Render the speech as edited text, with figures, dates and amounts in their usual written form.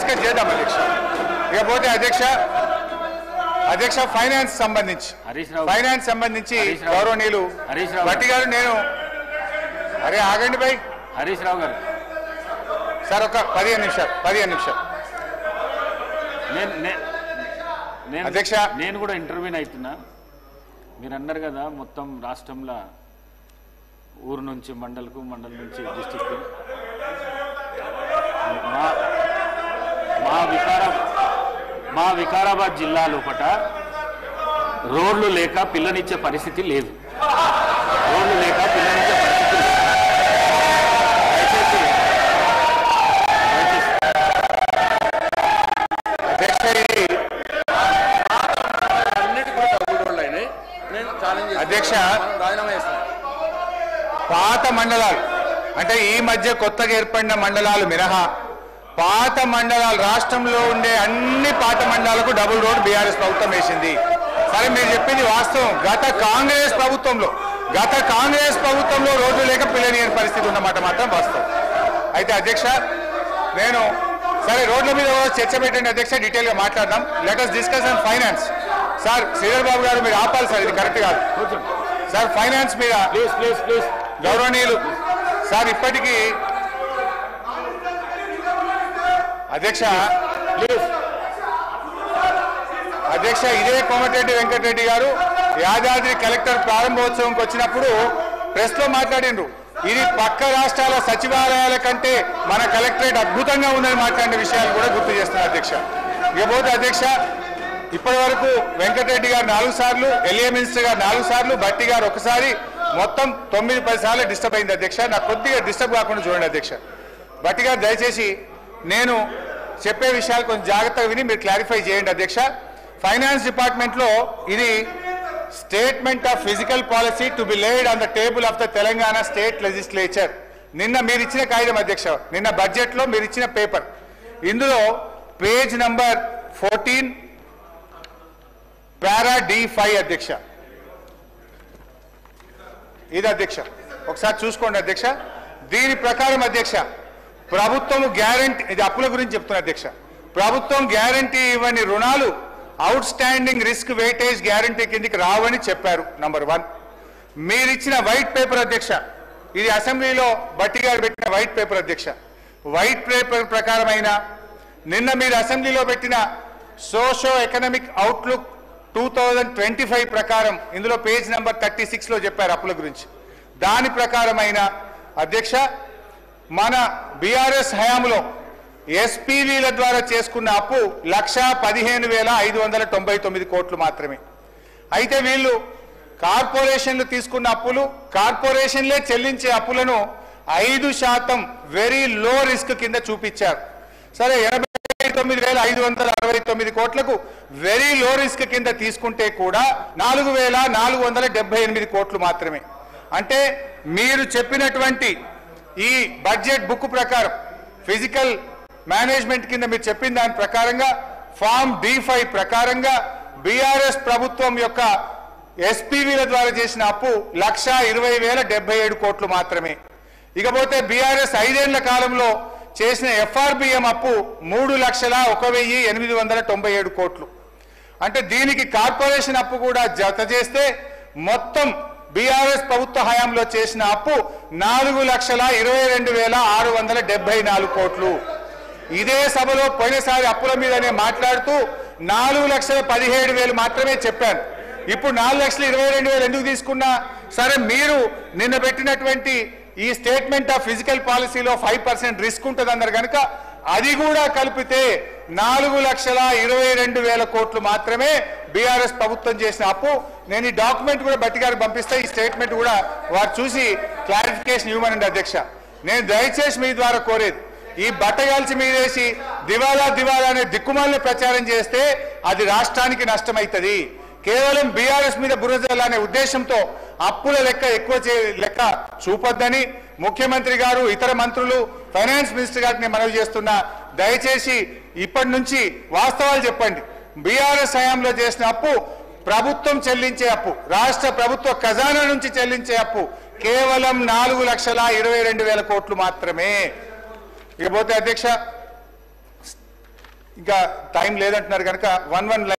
Discuss చేద్దాం అధ్యక్ష. ఇకపోతే అధ్యక్ష ఫైనాన్స్ సంబంధించి గౌరవనీయులు భట్టి గారు నేను అరే ఆగండి భాయ్ హరీష్ రావు గారు సార్ ఒక 15 నిమిషాలు అధ్యక్ష నేను కూడా ఇంటర్వ్యూని అవుతున్నా. మీరు అన్నారు కదా మొత్తం రాష్ట్రంలో ఊరు నుంచి మండలకు మండలం నుంచి డిస్టిక్ మా వికారాబాద్ జిల్లా లోపట రోడ్లు లేక పిల్లనిచ్చే పరిస్థితి లేదు. అధ్యక్ష పాత మండలాలు అంటే ఈ మధ్య కొత్తగా ఏర్పడిన మండలాలు మినహా పాత మండలాలు రాష్ట్రంలో ఉండే అన్ని పాత మండలాలకు డబుల్ రోడ్ బీఆర్ఎస్ ప్రభుత్వం వేసింది. సరే మీరు చెప్పింది వాస్తవం. గత కాంగ్రెస్ ప్రభుత్వంలో రోడ్లు లేక పిల్లనియని పరిస్థితి ఉన్నమాట మాత్రం వాస్తవం. అయితే అధ్యక్ష నేను సరే రోడ్ల మీద చర్చ పెట్టండి అధ్యక్ష, డీటెయిల్గా మాట్లాడదాం. Let us discuss on finance. Sir Sridhar Babu గారు మీరు ఆపాలి సార్, ఇది కరెక్ట్ కాదు సార్. ఫైనాన్స్ మీద ప్లీజ్ గౌరవనీయులు సార్ ఇప్పటికీ అధ్యక్ష ఇదే కోమటిరెడ్డి వెంకటరెడ్డి గారు యాదాద్రి కలెక్టర్ ప్రారంభోత్సవంకి వచ్చినప్పుడు ప్రెస్ లో మాట్లాడిండ్రు. ఇది పక్క రాష్ట్రాల సచివాలయాల కంటే మన కలెక్టరేట్ అద్భుతంగా ఉందని మాట్లాడిన విషయాలు కూడా గుర్తు చేస్తున్నారు అధ్యక్ష. ఇకపోతే అధ్యక్ష ఇప్పటి వరకు వెంకటరెడ్డి గారు 4 సార్లు, ఎల్ఏ మినిస్టర్ గారు 4 సార్లు, భట్టి గారు ఒకసారి, మొత్తం 9-10 సార్లు డిస్టర్బ్ అయింది అధ్యక్ష. నాకు కొద్దిగా డిస్టర్బ్ కాకుండా చూడండి అధ్యక్ష. భట్టి గారు దయచేసి నేను చెప్పే విషయాలు కొంచెం జాగ్రత్తగా విని మీరు క్లారిఫై చేయండి అధ్యక్ష. ఫైనాన్స్ డిపార్ట్మెంట్లో ఇది statement of physical policy to be laid on the table of the Telangana state legislature. నిన్న మీరు ఇచ్చిన కాగితం అధ్యక్ష, నిన్న బడ్జెట్లో మీరు ఇచ్చిన పేపర్, ఇందులో పేజ్ నంబర్ 14 పారా D5 అధ్యక్ష. ఇది అధ్యక్ష ఒకసారి చూసుకోండి అధ్యక్ష. దీని ప్రకారం అధ్యక్ష ప్రభుత్వం గ్యారంటీ, ఇది అప్పుల గురించి చెప్తున్నా అధ్యక్ష, ప్రభుత్వం గ్యారంటీ ఇవ్వని రుణాలు out standing risk weightage guarantee కిందికి రావని చెప్పారు. నంబర్ 1 మీరిచ్చిన వైట్ పేపర్ అధ్యక్ష, ఇది అసెంబ్లీలో భట్టి గారు పెట్టిన వైట్ పేపర్ అధ్యక్ష. వైట్ పేపర్ ప్రకారమైన నిన్న మీరు అసెంబ్లీలో పెట్టిన సోషో ఎకనామిక్ అవుట్లుక్ 2025 ప్రకారం ఇందులో పేజ్ నంబర్ 36లో చెప్పారు అప్పుల గురించి. దాని ప్రకారమైన అధ్యక్ష మన బీఆర్ఎస్ హయాంలో ఎస్పీవీల ద్వారా చేసుకున్న అప్పు 1,15,599 కోట్లు మాత్రమే. అయితే వీళ్ళు కార్పొరేషన్లు తీసుకున్న అప్పులు, కార్పొరేషన్లే చెల్లించే అప్పులను 5% వెరీ లో రిస్క్ కింద చూపించారు. సరే 89,569 కోట్లకు వెరీ లో రిస్క్ కింద తీసుకుంటే కూడా 4,478 కోట్లు మాత్రమే. అంటే మీరు చెప్పినటువంటి ఈ బడ్జెట్ బుక్ ప్రకారం ఫిజికల్ మేనేజ్మెంట్ కింద మీరు చెప్పిన దాని ప్రకారంగా ఫామ్ D5 ప్రకారంగా బీఆర్ఎస్ ప్రభుత్వం యొక్క ఎస్పీవీల ద్వారా చేసిన అప్పు 1,20,077 కోట్లు మాత్రమే. ఇకపోతే బీఆర్ఎస్ 5 ఏళ్ల కాలంలో చేసిన FRBM అప్పు 3,01,897 కోట్లు. అంటే దీనికి కార్పొరేషన్ అప్పు కూడా జత చేస్తే మొత్తం బీఆర్ఎస్ ప్రభుత్వ హయాంలో చేసిన అప్పు 4,22,674 కోట్లు. ఇదే సభలో పోయినసారి అప్పుల మీదనే మాట్లాడుతూ 4,17,000 మాత్రమే చెప్పాను. ఇప్పుడు 4,22,000 ఎందుకు తీసుకున్నా? సరే మీరు నిన్న పెట్టినటువంటి ఈ స్టేట్మెంట్ ఆఫ్ ఫిజికల్ పాలసీలో 5% రిస్క్ ఉంటుంది అన్నారు కనుక అది కూడా కలిపితే 4,22,000 కోట్లు మాత్రమే బీఆర్ఎస్ ప్రభుత్వం చేసిన అప్పు. నేను ఈ డాక్యుమెంట్ కూడా భట్టి గారికి పంపిస్తే ఈ స్టేట్మెంట్ కూడా వారు చూసి క్లారిఫికేషన్ ఇవ్వమనండి అధ్యక్ష. నేను దయచేసి మీ ద్వారా కోరేది, ఈ బట్టగాల్చి మీదేసి దివాలా అనే దిక్కుమాలిన ప్రచారం చేస్తే అది రాష్ట్రానికి నష్టమవుతుంది. కేవలం బీఆర్ఎస్ మీద బురద అనే ఉద్దేశంతో అప్పుల లెక్క చూపొద్దని ముఖ్యమంత్రి గారు, ఇతర మంత్రులు, ఫైనాన్స్ మినిస్టర్ గారికి మనవి చేస్తున్నా. దయచేసి ఇప్పటి నుంచి వాస్తవాలు చెప్పండి. బీఆర్ఎస్ హయాంలో చేసిన అప్పు ప్రభుత్వం చెల్లించే అప్పు, రాష్ట్ర ప్రభుత్వ ఖజానా నుంచి చెల్లించే అప్పు కేవలం 4,22,000 కోట్లు మాత్రమే. ఇకపోతే అధ్యక్ష ఇంకా టైం లేదంటున్నారు కనుక 1